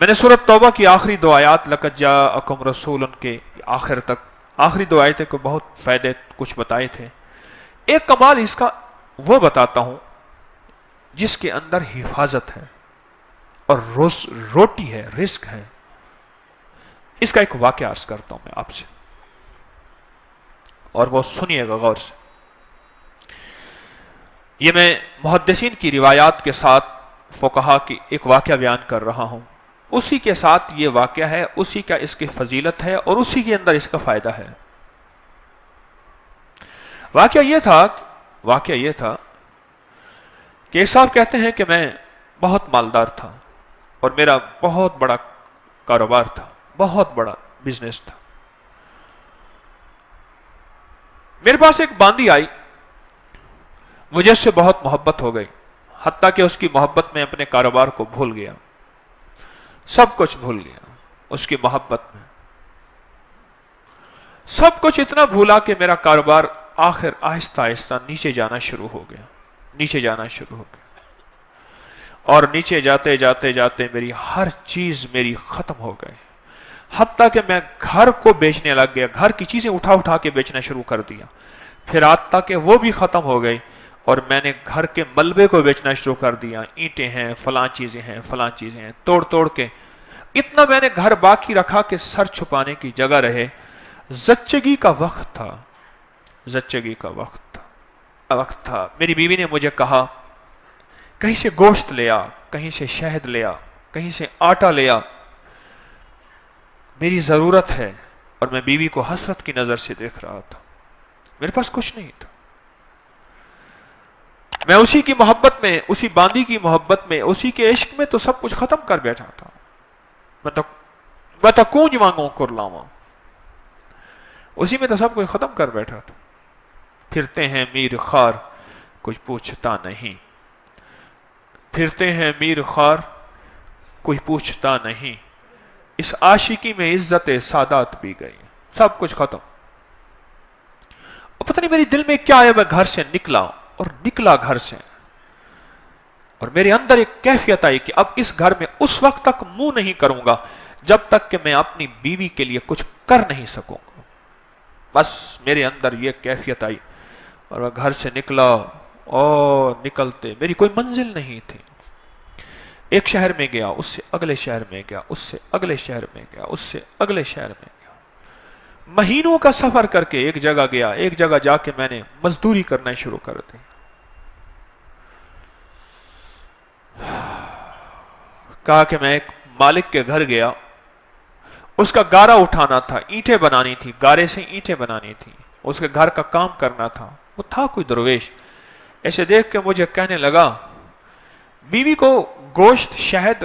میں نے سورۃ توبہ کی آخری دو آیات لقد جاءکم رسول کے آخر تک آخری دو آیتیں کو بہت فائدے کچھ بتائے تھے. ایک کمال اس کا وہ بتاتا ہوں جس کے اندر حفاظت ہے اور روٹی ہے، رزق ہے. اس کا ایک واقعہ عرض کرتا ہوں میں آپ سے، اور وہ سنیے گا غور سے. یہ میں محدثین کی روایات کے ساتھ فقہا کی ایک واقعہ بیان کر رہا ہوں. اسی کے ساتھ یہ واقعہ ہے، اسی کا اس کی فضیلت ہے اور اسی کے اندر اس کا فائدہ ہے. واقعہ یہ تھا کہ ایک صاحب کہتے ہیں کہ میں بہت مالدار تھا اور میرا بہت بڑا کاروبار تھا، بہت بڑا بزنس تھا. میرے پاس ایک باندی آئی، مجھے اس سے بہت محبت ہو گئی، حتیٰ کہ اس کی محبت میں اپنے کاروبار کو بھول گیا، سب کچھ بھول گیا اس کی محبت میں. سب کچھ اتنا بھولا کہ میرا کاروبار آخر آہستہ آہستہ نیچے جانا شروع ہو گیا. اور نیچے جاتے جاتے جاتے میری ہر چیز میری ختم ہو گئی، حتیٰ کہ میں گھر کو بیچنے لگ گیا، گھر کی چیزیں اٹھا اٹھا کے بیچنا شروع کر دیا. پھر حتیٰ کہ وہ بھی ختم ہو گئی اور میں نے گھر کے ملبے کو بیچنا شروع کر دیا. اینٹیں ہیں، فلاں چیزیں ہیں، توڑ توڑ کے. اتنا میں نے گھر باقی رکھا کہ سر چھپانے کی جگہ رہے. زچگی کا وقت تھا. میری بیوی نے مجھے کہا کہیں سے گوشت لیا، کہیں سے شہد لیا، کہیں سے آٹا لیا، میری ضرورت ہے. اور میں بیوی کو حسرت کی نظر سے دیکھ رہا تھا. میرے پاس کچھ نہیں تھا. میں اسی کی محبت میں، اسی باندی کی محبت میں، اسی کے عشق میں تو سب کچھ ختم کر بیٹھا تھا. میں تو کونج مانگوں کر لاواں، اسی میں تو سب کچھ ختم کر بیٹھا تھا. پھرتے ہیں میر خار کچھ پوچھتا نہیں، پھرتے ہیں میر خار کوئی پوچھتا نہیں. اس عاشقی میں عزت سادات بھی گئی، سب کچھ ختم. اور پتہ نہیں میری دل میں کیا ہے، میں گھر سے نکلا گھر سے، اور میرے اندر ایک کیفیت آئی کہ اب اس گھر میں اس وقت تک منہ نہیں کروں گا جب تک کہ میں اپنی بیوی کے لیے کچھ کر نہیں سکوں گا. بس میرے اندر یہ کیفیت آئی اور میں گھر سے نکلا، اور نکلتے میری کوئی منزل نہیں تھی. ایک شہر میں گیا، اس سے اگلے شہر میں گیا، اس سے اگلے شہر میں گیا، اس سے اگلے شہر میں گیا. مہینوں کا سفر کر کے ایک جگہ گیا. ایک جگہ جا کے میں نے مزدوری کرنا شروع کر دی. کہا کہ میں ایک مالک کے گھر گیا، اس کا گارا اٹھانا تھا، اینٹیں بنانی تھی، گارے سے اینٹیں بنانی تھی، اس کے گھر کا کام کرنا تھا. وہ تھا کوئی درویش، ایسے دیکھ کے مجھے کہنے لگا بیوی کو گوشت، شہد،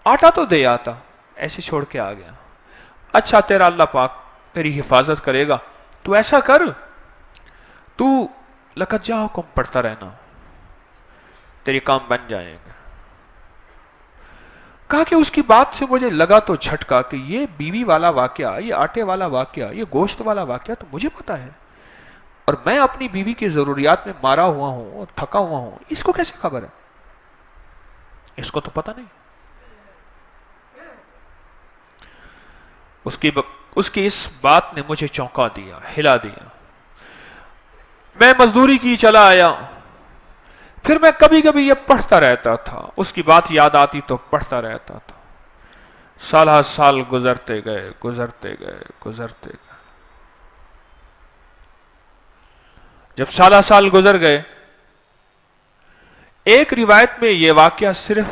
آٹا تو دے آتا، ایسے چھوڑ کے آ گیا. اچھا تیرا اللہ پاک تیری حفاظت کرے گا، تو ایسا کر، تو لقد جاءکم پڑھتا رہنا، تیری کام بن جائے گا. کہا کہ اس کی بات سے مجھے لگا تو جھٹکا کہ یہ بیوی والا واقعہ، یہ آٹے والا واقعہ، یہ گوشت والا واقعہ تو مجھے پتا ہے، اور میں اپنی بیوی کی ضروریات میں مارا ہوا ہوں اور تھکا ہوا ہوں، اس کو کیسے خبر ہے؟ اس کو تو پتا نہیں. اس کی اس بات نے مجھے چونکا دیا، ہلا دیا. میں مزدوری کی چلا آیا. پھر میں کبھی کبھی یہ پڑھتا رہتا تھا، اس کی بات یاد آتی تو پڑھتا رہتا تھا. سال گزرتے گئے. جب سال گزر گئے، ایک روایت میں یہ واقعہ صرف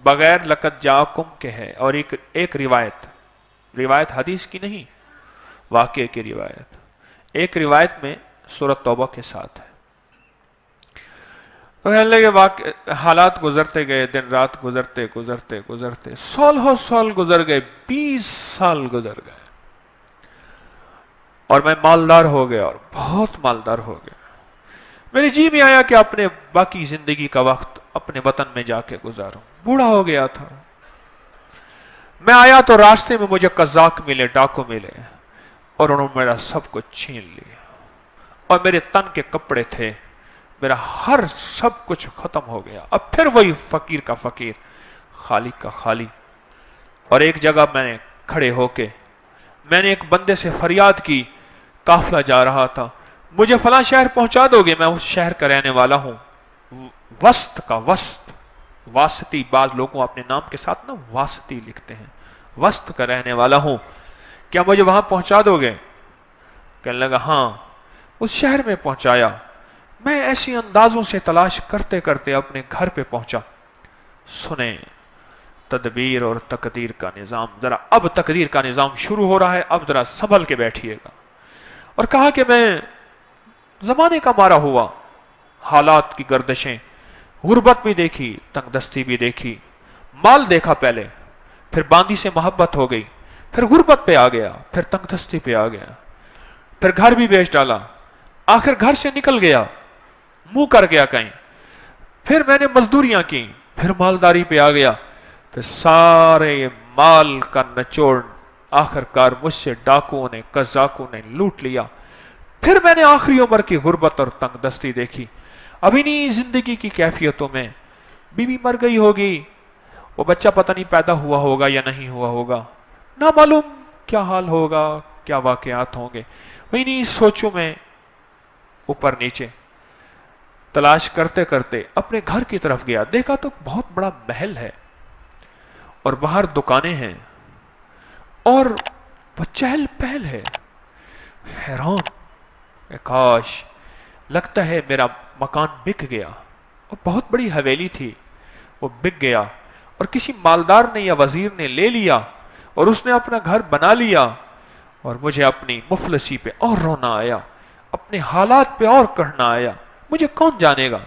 بغیر لقد جاءکم کے ہے، اور ایک روایت حدیث کی نہیں، واقعے کی روایت. ایک روایت میں سورۃ توبہ کے ساتھ ہے. تو کہنے لگے حالات گزرتے گئے، دن رات گزرتے، سال گزر گئے، 20 سال گزر گئے، اور میں مالدار ہو گیا، اور بہت مالدار ہو گیا. میرے جی میں آیا کہ اپنے باقی زندگی کا وقت اپنے وطن میں جا کے گزاروں. بوڑھا ہو گیا تھا. میں آیا تو راستے میں مجھے قزاق ملے، ڈاکو ملے، اور انہوں نے میرا سب کچھ چھین لیا، اور میرے تن کے کپڑے تھے، میرا ہر سب کچھ ختم ہو گیا. اب پھر وہی فقیر کا فقیر، خالی کا خالی. اور ایک جگہ میں نے کھڑے ہو کے میں نے ایک بندے سے فریاد کی، قافلہ جا رہا تھا، مجھے فلاں شہر پہنچا دو گے؟ میں اس شہر کا رہنے والا ہوں، وسط کا، وسط، واسطی، بعض لوگوں اپنے نام کے ساتھ نا واسطی لکھتے ہیں، وسط کا رہنے والا ہوں، کیا مجھے وہاں پہنچا دو گے؟ کہنے لگا ہاں۔ اس شہر میں پہنچایا۔ میں ایسی اندازوں سے تلاش کرتے کرتے اپنے گھر پہ پہنچا۔ سنیں تدبیر اور تقدیر کا نظام، ذرا اب تقدیر کا نظام شروع ہو رہا ہے، اب ذرا سنبھل کے بیٹھیے گا۔ اور کہا کہ میں زمانے کا مارا ہوا، حالات کی گردشیں، غربت بھی دیکھی، تنگ دستی بھی دیکھی، مال دیکھا پہلے، پھر باندی سے محبت ہو گئی، پھر غربت پہ آ گیا، پھر تنگ دستی پہ آ گیا، پھر گھر بھی بیچ ڈالا، آخر گھر سے نکل گیا، منہ کر گیا کہیں، پھر میں نے مزدوریاں کی، پھر مالداری پہ آ گیا، پھر سارے مال کا نچوڑ آخر کار مجھ سے ڈاکوؤں نے، قزاقوں نے لوٹ لیا۔ پھر میں نے آخری عمر کی غربت اور تنگ دستی دیکھی۔ ابھی نہیں زندگی کی کیفیتوں میں بیوی مر گئی ہوگی، وہ بچہ پتہ نہیں پیدا ہوا ہوگا یا نہیں ہوا ہوگا، نہ معلوم کیا حال ہوگا، کیا واقعات ہوں گے۔ وہی نہیں سوچوں میں اوپر نیچے تلاش کرتے کرتے اپنے گھر کی طرف گیا، دیکھا تو بہت بڑا محل ہے اور باہر دکانیں ہیں اور وہ چہل پہل ہے۔ حیران، کاش، لگتا ہے میرا مکان بک گیا، اور بہت بڑی حویلی تھی، وہ بک گیا اور کسی مالدار نے یا وزیر نے لے لیا اور اس نے اپنا گھر بنا لیا، اور مجھے اپنی مفلسی پہ اور رونا آیا، اپنے حالات پہ اور کہنا آیا، مجھے کون جانے گا۔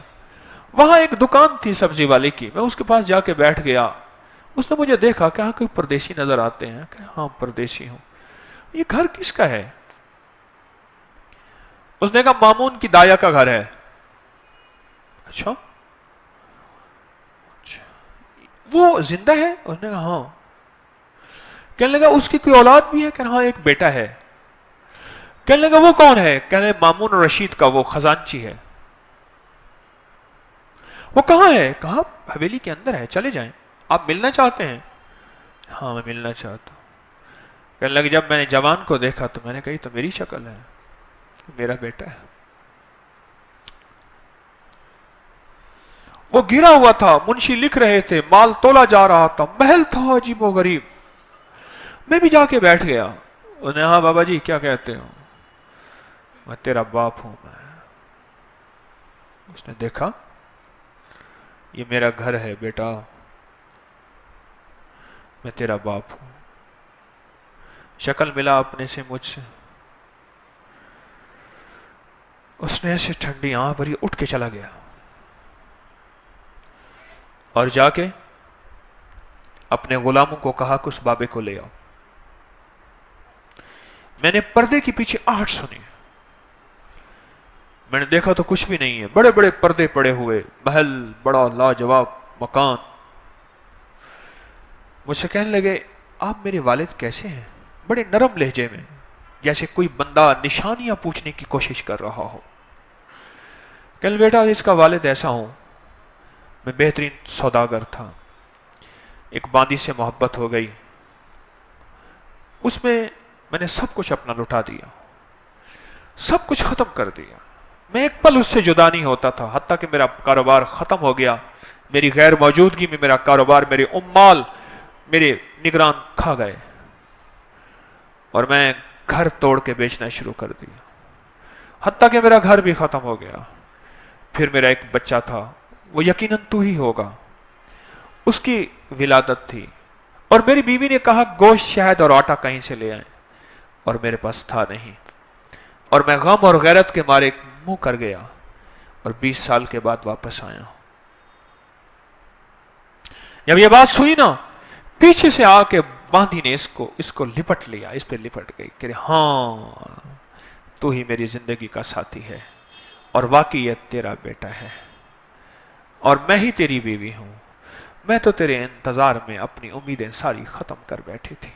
وہاں ایک دکان تھی سبزی والے کی، میں اس کے پاس جا کے بیٹھ گیا۔ اس نے مجھے دیکھا کہ ہاں کوئی پردیسی نظر آتے ہیں، کہ ہاں پردیسی ہوں، یہ گھر کس کا ہے؟ اس نے کہا مامون کی دایا کا گھر ہے۔ اچھا، وہ زندہ ہے؟ اس نے کہا ہاں۔ کہنے لگا اس کی کوئی اولاد بھی ہے؟ کہنے ہاں ایک بیٹا ہے۔ کہنے لگا وہ کون ہے؟ کہنے مامون رشید کا وہ خزانچی ہے۔ وہ کہاں ہے؟ کہا حویلی کے اندر ہے، چلے جائیں، آپ ملنا چاہتے ہیں؟ ہاں میں ملنا چاہتا ہوں۔ کہنے لگا جب میں نے جوان کو دیکھا تو میں نے کہی تو میری شکل ہے، میرا بیٹا ہے۔ وہ گرا ہوا تھا، منشی لکھ رہے تھے، مال تولا جا رہا تھا، محل تھا عجیب و غریب۔ میں بھی جا کے بیٹھ گیا۔ انہوں نے ہاں بابا جی کیا کہتے ہو؟ میں تیرا باپ ہوں۔ میں اس نے دیکھا یہ میرا گھر ہے بیٹا، میں تیرا باپ ہوں۔ شکل ملا اپنے سے مجھ سے، اس نے ایسے ٹھنڈی آنکھ بھری، اٹھ کے چلا گیا اور جا کے اپنے غلاموں کو کہا کہ اس بابے کو لے آؤ۔ میں نے پردے کے پیچھے آہٹ سنی، میں نے دیکھا تو کچھ بھی نہیں ہے، بڑے بڑے پردے پڑے ہوئے، محل بڑا لاجواب مکان۔ مجھ سے کہنے لگے آپ میرے والد کیسے ہیں؟ بڑے نرم لہجے میں، جیسے کوئی بندہ نشانیاں پوچھنے کی کوشش کر رہا ہو۔ کہنے بیٹا اس کا والد ایسا ہوں، میں بہترین سوداگر تھا، ایک باندی سے محبت ہو گئی، اس میں میں نے سب کچھ اپنا لٹا دیا، سب کچھ ختم کر دیا، میں ایک پل اس سے جدا نہیں ہوتا تھا، حتیٰ کہ میرا کاروبار ختم ہو گیا، میری غیر موجودگی میں میرا کاروبار، میرے امال، میرے نگران کھا گئے، اور میں گھر توڑ کے بیچنا شروع کر دیا، حتیٰ کہ میرا گھر بھی ختم ہو گیا۔ پھر میرا ایک بچہ تھا، وہ یقیناً تو ہی ہوگا، اس کی ولادت تھی، اور میری بیوی نے کہا گوشت، شہد اور آٹا کہیں سے لے آئیں، اور میرے پاس تھا نہیں، اور میں غم اور غیرت کے مارے منہ کر گیا، اور 20 سال کے بعد واپس آیا۔ جب یہ بات سنی نا، پیچھے سے آ کے باندھی نے اس کو لپٹ لیا، اس پہ لپٹ گئی کہ ہاں تو ہی میری زندگی کا ساتھی ہے، اور واقعی یہ تیرا بیٹا ہے، اور میں ہی تیری بیوی ہوں، میں تو تیرے انتظار میں اپنی امیدیں ساری ختم کر بیٹھی تھی،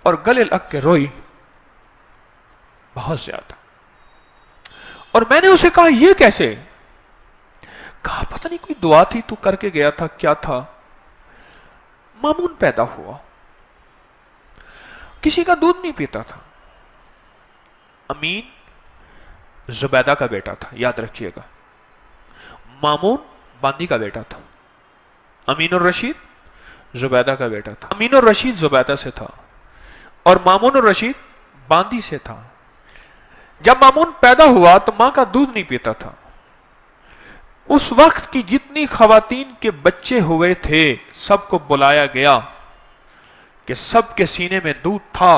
اور گلے لگ کے روئی بہت زیادہ۔ اور میں نے اسے کہا یہ کیسے؟ کہا پتہ نہیں کوئی دعا تھی تو کر کے گیا تھا، کیا تھا، مامون پیدا ہوا، کسی کا دودھ نہیں پیتا تھا۔ امین زبیدہ کا بیٹا تھا، یاد رکھیے گا۔ مامون باندی کا بیٹا تھا۔ امین الرشید زبیدہ کا بیٹا تھا۔ امین الرشید زبیدہ سے تھا اور مامون الرشید باندی سے تھا۔ جب مامون پیدا ہوا تو ماں کا دودھ نہیں پیتا تھا۔ اس وقت کی جتنی خواتین کے بچے ہوئے تھے سب کو بلایا گیا کہ سب کے سینے میں دودھ تھا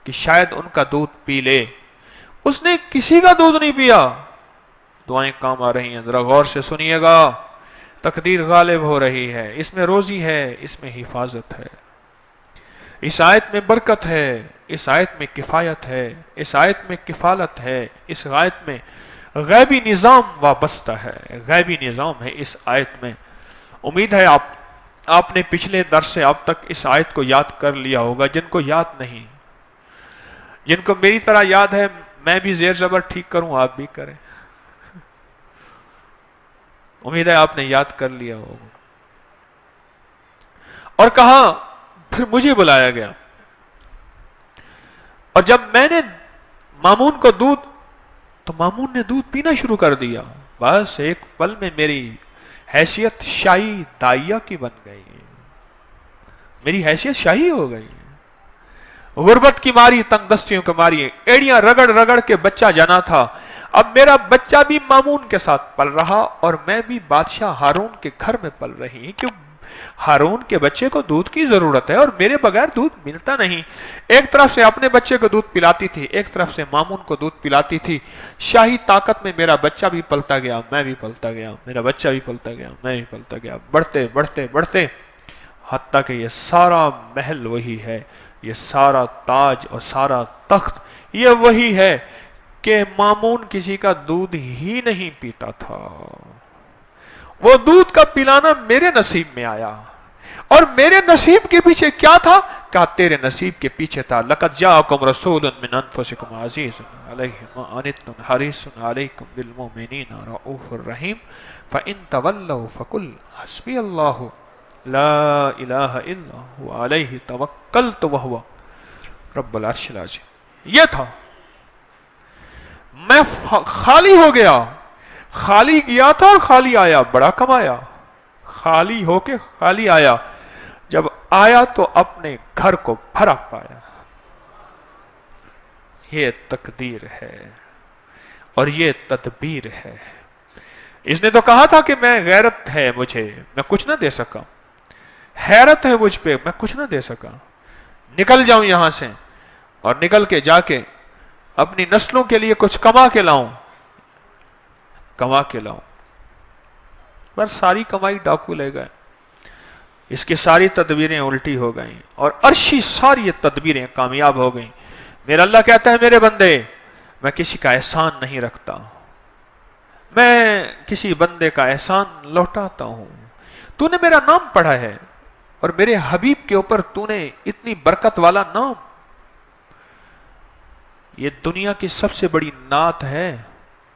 کہ شاید ان کا دودھ پی لے۔ اس نے کسی کا دودھ نہیں پیا۔ دعائیں کام آ رہی ہیں، ذرا غور سے سنیے گا۔ تقدیر غالب ہو رہی ہے، اس میں روزی ہے، اس میں حفاظت ہے، اس آیت میں برکت ہے، اس آیت میں کفایت ہے، اس آیت میں کفالت ہے، اس آیت میں غیبی نظام وابستہ ہے، غیبی نظام ہے اس آیت میں۔ امید ہے آپ نے پچھلے درس سے اب تک اس آیت کو یاد کر لیا ہوگا۔ جن کو یاد نہیں، جن کو میری طرح یاد ہے، میں بھی زیر زبر ٹھیک کروں، آپ بھی کریں۔ امید ہے آپ نے یاد کر لیا ہوگا۔ اور کہا پھر مجھے بلایا گیا، اور جب میں نے مامون کو دودھ، تو مامون نے دودھ پینا شروع کر دیا۔ بس ایک پل میں میری حیثیت شاہی دائیا کی بن گئی، میری حیثیت شاہی ہو گئی۔ غربت کی ماری، تنگ دستیوں کی ماری، ایڑیاں رگڑ رگڑ کے بچہ جانا تھا۔ اب میرا بچہ بھی مامون کے ساتھ پل رہا اور میں بھی بادشاہ ہارون کے گھر میں پل رہی، کہ ہارون کے بچے کو دودھ کی ضرورت ہے اور میرے بغیر دودھ ملتا نہیں۔ ایک طرف سے اپنے بچے کو دودھ پلاتی تھی، ایک طرف سے مامون کو دودھ پلاتی تھی۔ شاہی طاقت میں میرا بچہ بھی پلتا گیا، میں بھی پلتا گیا، میرا بچہ بھی پلتا گیا، میں بھی پلتا گیا، بڑھتے بڑھتے بڑھتے، حتیٰ کہ یہ سارا محل وہی ہے، یہ سارا تاج اور سارا تخت یہ وہی ہے کہ مامون کسی کا دودھ ہی نہیں پیتا تھا۔ وہ دودھ کا پلانا میرے نصیب میں آیا، اور میرے نصیب کے پیچھے کیا تھا؟ کہا تیرے نصیب کے پیچھے تھا لَقَدْ جَاءَكُمْ رَسُولٌ مِّنْ أَنفُسِكُمْ عَزِيزٌ عَلَيْهِ مَا عَنِتُّمْ حَرِيصٌ عَلَيْكُمْ بِالْمُؤْمِنِينَ رَءُوفٌ رَحِيمٌ فَإِن تَوَلَّوْا فَقُلْ حَسْبِيَ اللَّهُ لَا إِلَٰهَ إِلَّا هُوَ عَلَيْهِ تَوَكَّلْتُ وَهُوَ رَبُّ الْعَرْشِ الْعَظِيمِ۔ یہ تھا، میں خالی ہو گیا، خالی گیا تھا اور خالی آیا، بڑا کمایا، خالی ہو کے خالی آیا، جب آیا تو اپنے گھر کو بھرا پایا۔ یہ تقدیر ہے اور یہ تدبیر ہے۔ اس نے تو کہا تھا کہ میں غیرت ہے مجھے، میں کچھ نہ دے سکا، حیرت ہے مجھ پہ، میں کچھ نہ دے سکا، نکل جاؤں یہاں سے، اور نکل کے جا کے اپنی نسلوں کے لیے کچھ کما کے لاؤں، کما کے لاؤں۔ پر ساری کمائی ڈاکو لے گئے، اس کی ساری تدبیریں الٹی ہو گئیں، اور عرشی ساری تدبیریں کامیاب ہو گئیں۔ میرا اللہ کہتا ہے میرے بندے، میں کسی کا احسان نہیں رکھتا، میں کسی بندے کا احسان لوٹاتا ہوں۔ تو نے میرا نام پڑھا ہے اور میرے حبیب کے اوپر تو نے اتنی برکت والا نام، یہ دنیا کی سب سے بڑی نعت ہے،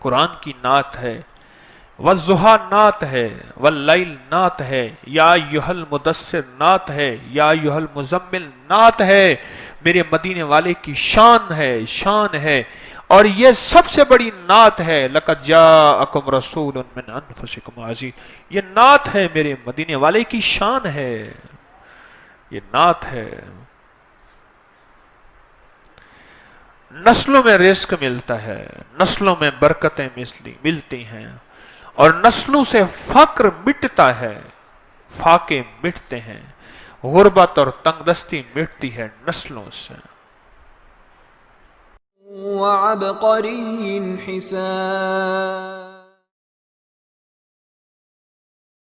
قرآن کی نعت ہے، والضحیٰ نعت ہے، واللیل نعت ہے، یا ایھا المدثر نعت ہے، یا ایھا المزمل نعت ہے، میرے مدینے والے کی شان ہے، شان ہے، اور یہ سب سے بڑی نعت ہے، لَقَدْ جَاءَكُمْ رَسُولٌ مِّنْ أَنفُسِكُمْ عَزِيزٌ۔ یہ نعت ہے، میرے مدینے والے کی شان ہے، یہ نعت ہے۔ نسلوں میں رزق ملتا ہے، نسلوں میں برکتیں ملتی ہیں، اور نسلوں سے فقر مٹتا ہے، فاقے مٹتے ہیں، غربت اور تنگ دستی مٹتی ہے نسلوں سے۔ وَعَبْقَرِيٍّ حِسَانٍ